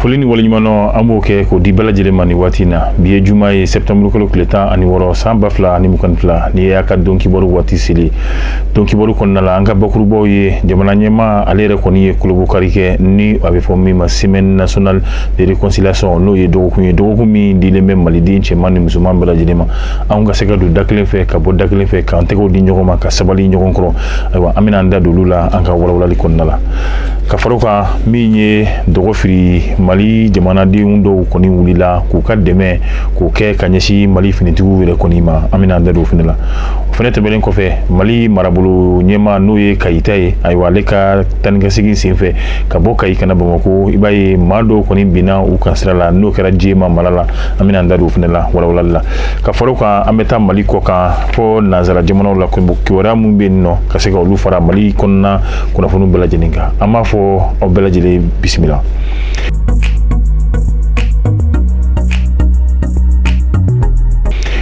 Folini waliɲumanɔ an b'o kɛ k'o di bɛɛ lajɛlen ma nin waati na bi ye juma ye septembre kalo tile 16 san 2022 ni y'a ka don kibaru waati seli don kibaru kɔnɔna la an ka bakurubaw ye jamana ɲɛmaa ale yɛrɛ kɔni ye kolobokari kɛ ni a bɛ fɔ min ma semaine nationale de réconciliation n'o ye dɔgɔkun min dilen bɛ maliden cɛman ni musoman bɛɛ lajɛlen ma anw ka se ka don da kelen fɛ ka bɔ da kelen fɛ k'an tɛgɛw di ɲɔgɔn ma ka sabali ɲɔgɔn kɔrɔ ayiwa an bɛna an da don olu la an ka walawalali kɔnɔna la ka fara o kan min ye dɔgɔ firi Mali jamanadenw dɔw kɔni wulila k'u ka dɛmɛ k'o kɛ ka ɲɛsin Mali finitigiw yɛrɛ kɔni ma an bɛna an da don o fana la o fana tɛmɛnen kɔfɛ Mali marabolo ɲɛmaa n'o ye Kayita ye ayiwa ale ka tanikasegin senfɛ ka bɔ Kayi kana Bamakɔ i b'a ye maa dɔw kɔni binna u kan sira la n'o kɛra Jema Mala la an bɛna an da don o fana la walawalali la ka fara o kan an bɛ taa Mali kɔ kan fɔ nanzara jamanaw la kibaruya mun bɛ yen nɔ ka se ka olu fara Mali kɔnɔna kunnafoniw bɛɛ lajɛlen kan an b'a fɔ aw bɛɛ lajɛlen bisimila.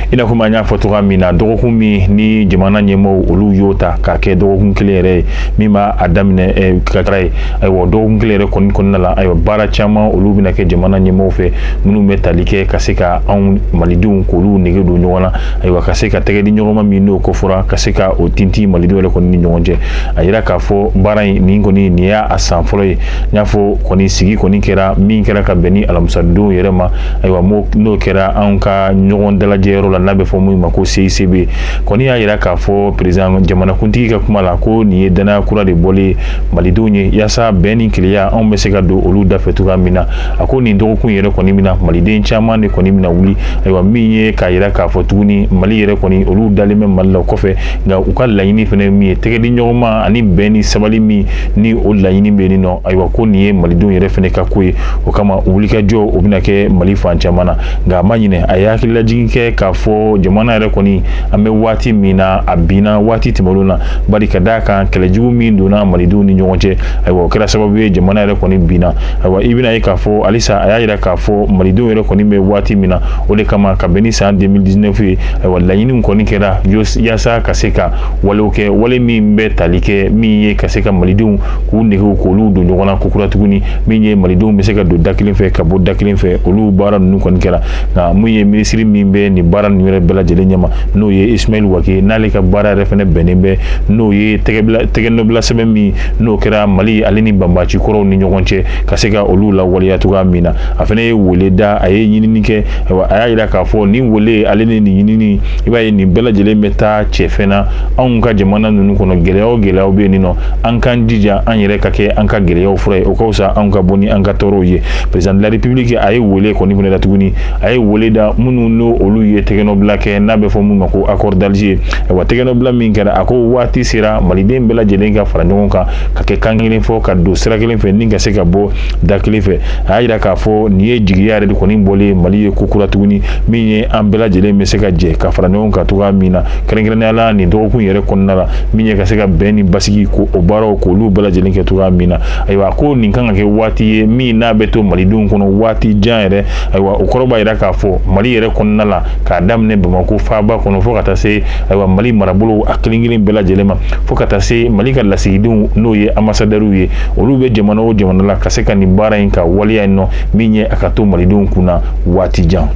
I n'a fɔ an y'a fɔ cogoya min na dɔgɔkun min ni jamana ɲɛmaaw olu y'o ta k'a kɛ dɔgɔkun kelen yɛrɛ ye min b'a daminɛ ka taga ye ayiwa dɔgɔkun kelen yɛrɛ kɔnɔna la ayiwa baara caman olu bɛna kɛ jamana ɲɛmaaw fɛ minnu bɛ tali kɛ ka se ka anw malidenw k'olu nege don ɲɔgɔn na ayiwa ka se ka tɛgɛ di ɲɔgɔn ma min n'o kofɔra ka se ka o tintin malidenw yɛrɛ kɔni ni ɲɔgɔn cɛ a yira k'a fɔ baara in nin kɔni nin y'a san fɔlɔ ye n y'a fɔ kɔni sigi kɔni kɛra min kɛra ka bɛn ni alamisadenw yɛrɛ ma ayiwa n'o kɛra anw ka ɲɔgɔn dalajɛyɔrɔ la n'a bɛ fɔ min ma ko CICB kɔni y'a yira k'a fɔ président jamanakuntigi ka kuma la ko nin ye danaya kura de bɔlen malidenw ye yaasa bɛn ni keleya anw bɛ se ka don olu dafɛ cogoya min na a ko nin dɔgɔkun yɛrɛ kɔni min na maliden caman de kɔni bɛna wuli ayiwa min ye k'a yira k'a fɔ tuguni Mali yɛrɛ kɔni olu dalen bɛ Mali la kɔfɛ nka u ka laɲini fana min ye tɛgɛ di ɲɔgɔn ma ani bɛn ni sabali min ni o laɲini bɛ nin nɔ ayiwa ko nin ye malidenw yɛrɛ fana ka ko ye o kama wulikajɔ o bɛna kɛ Mali fan caman na nka a ma ɲinɛ a ye hakililajigin kɛ k'a fɔ jamana yɛrɛ kɔni an bɛ waati min na a binna waati tɛmɛnw na bari ka d'a kan kɛlɛjugu min donna malidenw ni ɲɔgɔn cɛ ayiwa o kɛra sababu ye jamana yɛrɛ kɔni binna ayiwa i bɛna ye k'a fɔ halisa a y'a yira k'a fɔ malidenw yɛrɛ kɔni bɛ waati min na o de kama ka bɛn ni san 2019 ye ayiwa laɲiniw kɔni kɛra yaasa ka se ka walew kɛ wale min bɛ tali kɛ min ye ka se ka malidenw k'u negew k'olu don ɲɔgɔn na kokura tuguni min ye malidenw bɛ se ka don da kelen fɛ ka bɔ da kelen fɛ olu baara ninnu kɔni kɛra nka mun ye minisiri min bɛ nin baara ninnu yɛrɛ bɛɛ lajɛlen ɲɛma n'o ye Ismail Wake n'ale ka baara yɛrɛ fɛnɛ bɛnnen bɛ n'o ye tɛgɛnɔbila sɛbɛn min n'o kɛra Mali ale ni banbaci kɔrɔw ni ɲɔgɔn cɛ ka se ka olu lawaleya cogoya min na a fɛnɛ ye wele da a ye ɲinini kɛ ayiwa a y'a yira k'a fɔ nin wele ale ni nin ɲinini i b'a ye nin bɛɛ lajɛlen bɛ taa cɛfɛn na anw ka jamana ninnu kɔnɔ gɛlɛyaw bɛ yen nin nɔ an k'an jija an yɛrɛ ka kɛ an ka gɛlɛyaw fura ye o ka fisa anw ka bɔ ni an ka tɔɔrɔw ye président de la république a ye wele kɔni fɛnɛ da tuguni a ye wele da minnu n'o olu ye tɛgɛnɔbila kɛ n'a bɛ fɔ mun ma ko accord d'Alger ayiwa tɛgɛnɔbila min kɛra a ko waati sera maliden bɛɛ lajɛlen ka fara ɲɔgɔn kan ka kɛ kan kelen fɔ ka don sira kelen fɛ ni ka se ka bɔ da kelen fɛ a y'a yira k'a fɔ nin ye jigiya yɛrɛ de kɔni bɔlen Mali ye ko kura tuguni min ye an bɛɛ lajɛlen bɛ se ka jɛ ka fara ɲɔgɔn kan cogoya min na kɛrɛnkɛrɛnnenya la nin dɔgɔkun yɛrɛ kɔnɔna la min ye ka se ka bɛn ni basigi ko o baaraw k'olu bɛɛ lajɛlen kɛ cogoya min na ayiwa ko nin kan ka kɛ waati ye min n'a bɛ to malidenw kɔnɔ waati jan yɛrɛ ayiwa o kɔrɔ b'a yira k'a fɔ Mali yɛrɛ kɔnɔna la k'a daminɛ Bamakɔ faaba kɔnɔ fo ka taa se ayiwa Mali marabolo a kelen kelen bɛɛ lajɛlen ma fo ka taa se Mali ka lasigidenw n'o ye ambassadɛriw ye olu bɛ jamana o jamana la ka se ka nin baara in ka waleya in nɔ min ye a ka to malidenw kunna waati jan.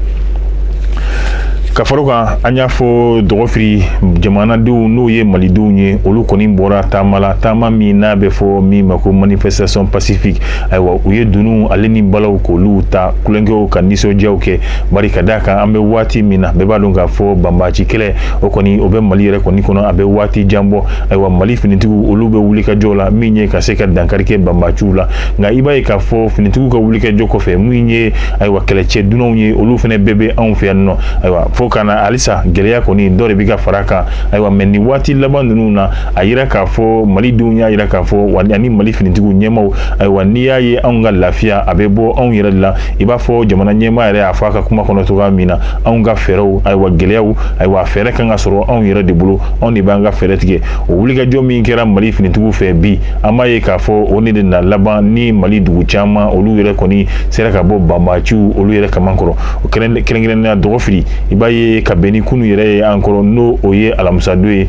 Ka fara o kan an y'a fɔ dɔgɔfiri jamanadenw n'o ye malidenw ye olu kɔni bɔra taama la taama min n'a bɛ fɔ min ma ko manifestation pacifique ayiwa u ye dunun ale ni balaw k'olu ta kulonkɛw ka nisɔndiyaw kɛ bari ka d'a kan an bɛ waati min na bɛɛ b'a dɔn k'a fɔ banbaci kɛlɛ o kɔni o bɛ Mali yɛrɛ kɔni kɔnɔ a bɛ waati jan bɔ ayiwa Mali finitigiw olu bɛ wulikajɔ la min ye ka se ka dankari kɛ banbaciw la nka i b'a ye k'a fɔ finitigiw ka wulikajɔ kɔfɛ min ye ayiwa kɛlɛcɛ dunanw ye olu fɛnɛ bɛɛ bɛ anw fɛ yan nɔ ayiwa fo kana halisa gɛlɛya kɔni dɔ de bɛ ka fara kan ayiwa mɛ nin waati laban ninnu na a yira k'a fɔ malidenw y'a yira k'a fɔ ani Mali finitigiw ɲɛmaw ayiwa n'i y'a ye anw ka lafiya a bɛ bɔ anw yɛrɛ de la i b'a fɔ jamana ɲɛmaa yɛrɛ y'a fɔ a ka kuma kɔnɔ cogoya min na anw ka fɛɛrɛw ayiwa gɛlɛyaw ayiwa fɛɛrɛ kan ka sɔrɔ anw yɛrɛ de bolo anw de b'an ka fɛɛrɛ tigɛ o wulikajɔ min kɛra Mali finitigiw fɛ bi an b'a ye k'a fɔ o de na laban ni Mali dugu caman olu yɛrɛ kɔni sera ka bɔ banbaciw olu yɛrɛ kamankɔrɔ o kɛrɛnkɛrɛnnenya dɔgɔfiri i b'a ye ka bɛn ni kunu yɛrɛ ye an kɔrɔ n'o o ye alamisa don ye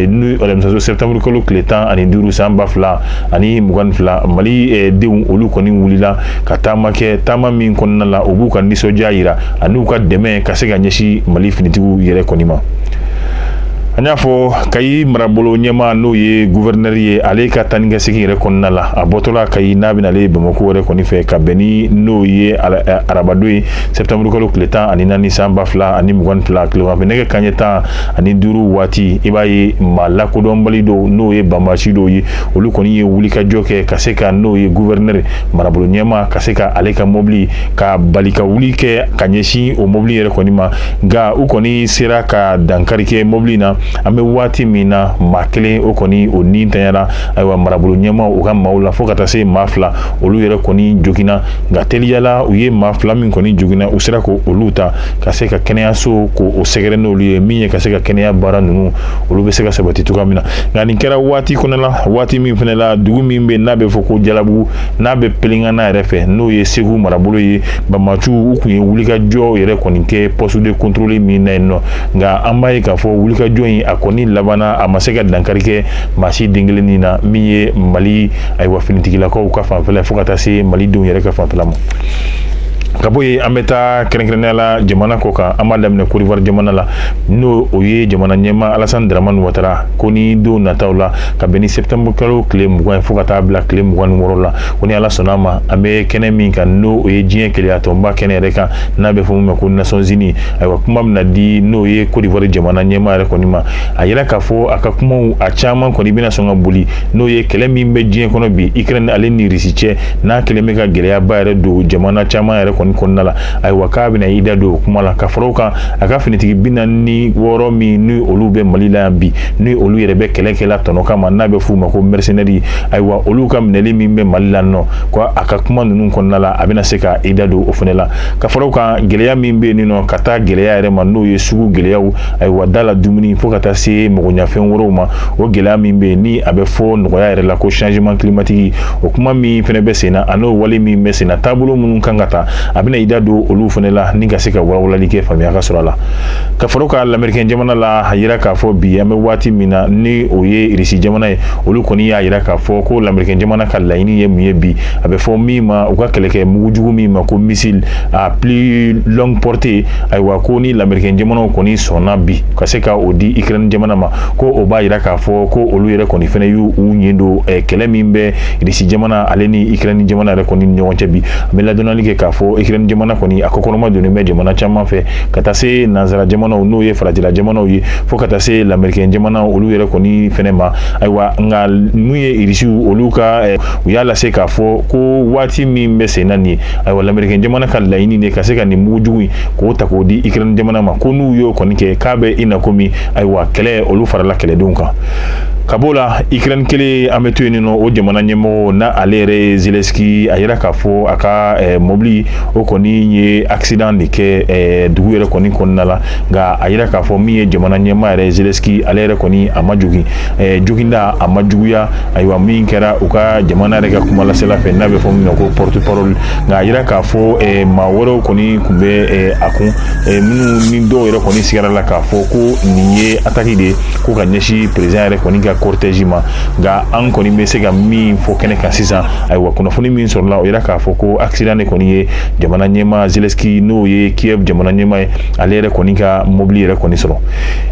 ni alamisa don septembre kalo tile 15 san 2022 Mali denw olu kɔni wulila ka taama kɛ taama min kɔnɔna la u b'u ka nisɔndiya yira ani u ka dɛmɛ ka se ka ɲɛsin Mali finitigiw yɛrɛ kɔni ma. An y'a fɔ Kayi marabolo ɲɛma n'o ye gouverneur ye ale ka taa ni ka segin yɛrɛ kɔnɔna la a bɔtɔla Kayi n'a bɛna ale Bamako yɛrɛ kɔni fɛ ka bɛn ni n'o ye arabadon ye septembre kalo tile 14 san 2022 tileganfɛ nɛgɛ kanɲɛ 15 waati i b'a ye maa lakodɔnbali dɔw n'o ye banbasi dɔw ye olu kɔni ye wulikajɔ kɛ ka se ka n'o ye gouverneur marabolo ɲɛma ka se ka ale ka mobili ka bali ka wuli kɛ ka ɲɛsin o mobili yɛrɛ kɔni ma nka u kɔni sera ka dankari kɛ mobili na an bɛ waati min na maa kelen o kɔni o ni tanyara ayiwa marabolo ɲɛma u ka maaw la fo ka taa se maa 2 olu yɛrɛ kɔni joginna nka teliyala u ye maa 2 min kɔni joginna u sera ko olu ta ka se ka kɛnɛyaso ko o sɛgɛrɛ n'olu ye min ye ka se ka kɛnɛya baara ninnu olu bɛ se ka sabati cogoya min na nka nin kɛra waati kɔnɔ la waati min fana la dugu min bɛ n'a bɛ fɔ ko Jalabugu n'a bɛ Pelengana yɛrɛ fɛ n'o ye Segu marabolo ye Banbaju u kun ye wulikajɔ yɛrɛ kɔni kɛ poste de contrôle min na yen nɔ nka an b'a ye k'a fɔ wulikajɔ a kɔni labana a ma se ka dankari kɛ maa si den kelen na min ye Mali ayiwa finitigilakaw ka fanfɛla fo ka taa se Mali denw yɛrɛ ka fanfɛla ma. Ka bɔ yen an bɛ taa kɛrɛnkɛrɛnnenya la jamana kɔ kan an b'a daminɛ Côte d'Ivoire jamana la n'o o ye jamana ɲɛma Alassane Dramane Ouattara ko ni don nataw la ka bɛn ni septembre kalo tile 20 fo ka taa bila tile 26 la ko ni Ala sɔnna ma an bɛ kɛnɛ min kan n'o o ye diɲɛ kelenya tɔnba kɛnɛ yɛrɛ kan n'a bɛ fɔ min ma ko Nations Unies ayiwa kuma bɛna di n'o ye Côte d'Ivoire jamana ɲɛma yɛrɛ kɔni ma a yira k'a fɔ a ka kumaw a caman kɔni bɛna sɔn ka boli n'o ye kɛlɛ min bɛ diɲɛ kɔnɔ bi Ukraine ale ni Russie cɛ n'a kɛlen bɛ ka gɛlɛyaba yɛrɛ don jamana caman yɛrɛ kɔnɔna la ayiwa k'a bɛna i da don o kuma la ka fara o kan a ka finitigi 46 min ni olu bɛ Mali la yan bi ni olu yɛrɛ bɛ kɛlɛkɛla tɔnɔ kama n'a bɛ f'u ma ko mercenaires ayiwa olu ka minɛli min bɛ Mali la nɔ ko a ka kuma ninnu kɔnɔna la a bɛna se ka i da don o fana la ka fara o kan gɛlɛya min bɛ yen nɔ ka taa gɛlɛya yɛrɛ ma n'o ye sugu gɛlɛyaw ayiwa da la dumuni fo ka taa se mɔgɔɲafɛn wɛrɛw ma o gɛlɛya min bɛ yen ni a bɛ fɔ nɔgɔya yɛrɛ la ko changement climatique o kuma min fana bɛ sen na a n'o wale min bɛ sen na taabolo minnu kan ka ta a bɛna i da don olu fana la ni ka se ka walawalali kɛ faamuya ka sɔrɔ a la ka fara ka lamɛrikɛn jamana la a yira k'a fɔ bi an bɛ waati min na ni o ye Russie jamana ye olu kɔni y'a yira k'a fɔ ko lamɛrikɛn jamana ka laɲini ye mun ye bi a bɛ fɔ min ma u ka kɛlɛkɛ mugujugu min ma ko missile à plus longue portée ayiwa ko ni lamɛrikɛn jamanaw kɔni sɔnna bi ka se ka o di Ukraine jamana ma ko o b'a yira k'a fɔ ko olu yɛrɛ kɔni fana y'u ɲɛ don kɛlɛ min bɛ Russie jamana ale ni Ukraine jamana yɛrɛ kɔni ni ɲɔgɔn cɛ bi an bɛ ladɔnnali kɛ k'a fɔ Ukraine jamana kɔni a kɔkɔrɔma donnen bɛ jamana caman fɛ ka taa se nanzara jamanaw n'o ye farajɛla jamanaw ye fo ka taa se lamɛrikɛn jamanaw olu yɛrɛ kɔni fɛnɛ ma ayiwa nka mun ye Rusiw olu ka u y'a lase k'a fɔ ko waati min bɛ sen na nin ye ayiwa lamɛrikɛn jamana ka laɲini de ka se ka nin mugujugu in k'o ta k'o di Ukraine jamana ma ko n'u y'o kɔni kɛ k'a bɛ i na komi ayiwa kɛlɛ olu farala kɛlɛdenw kan ka b'o la Ukraine kelen an bɛ to yen nɔ o jamana ɲɛmɔgɔ na ale yɛrɛ ye Zelensky a yira k'a fɔ a ka mobili o kɔni ye accident de kɛ dugu yɛrɛ kɔni kɔnɔna la nka a yira k'a fɔ min ye jamana ɲɛmaa yɛrɛ Zelensky ale yɛrɛ kɔni a ma jogin joginda a ma juguya ayiwa min kɛra u ka jamana yɛrɛ ka kuma lasela fɛ n'a bɛ fɔ min ma ko porte parole nka a yira k'a fɔ maa wɛrɛw kɔni tun bɛ a kun minnu ni dɔw yɛrɛ kɔni sigara la k'a fɔ ko nin ye attaque de ko ka ɲɛsin président yɛrɛ kɔni ka cortège ma nka an kɔni bɛ se ka min fɔ kɛnɛ kan sisan ayiwa kunnafoni min sɔrɔla o yira k'a fɔ ko accident de kɔni ye jamana ɲɛmaa Zelensky n'o ye Kiev jamana ɲɛmaa ye ale yɛrɛ kɔni ka mobili yɛrɛ kɔni sɔrɔ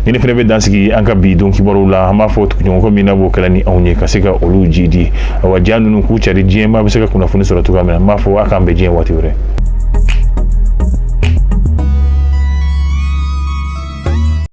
ni ne fana bɛ dansigi an ka bi don kibaruw la an b'a fɔ tuguɲɔgɔnkɔ min na b'o kɛla ni anw ye ka se ka olu ji di ayiwa jaa ninnu k'u cari diɲɛmaa bɛ se ka kunnafoni sɔrɔ cogoya min na n b'a fɔ a k'an bɛn diɲɛ waati wɛrɛ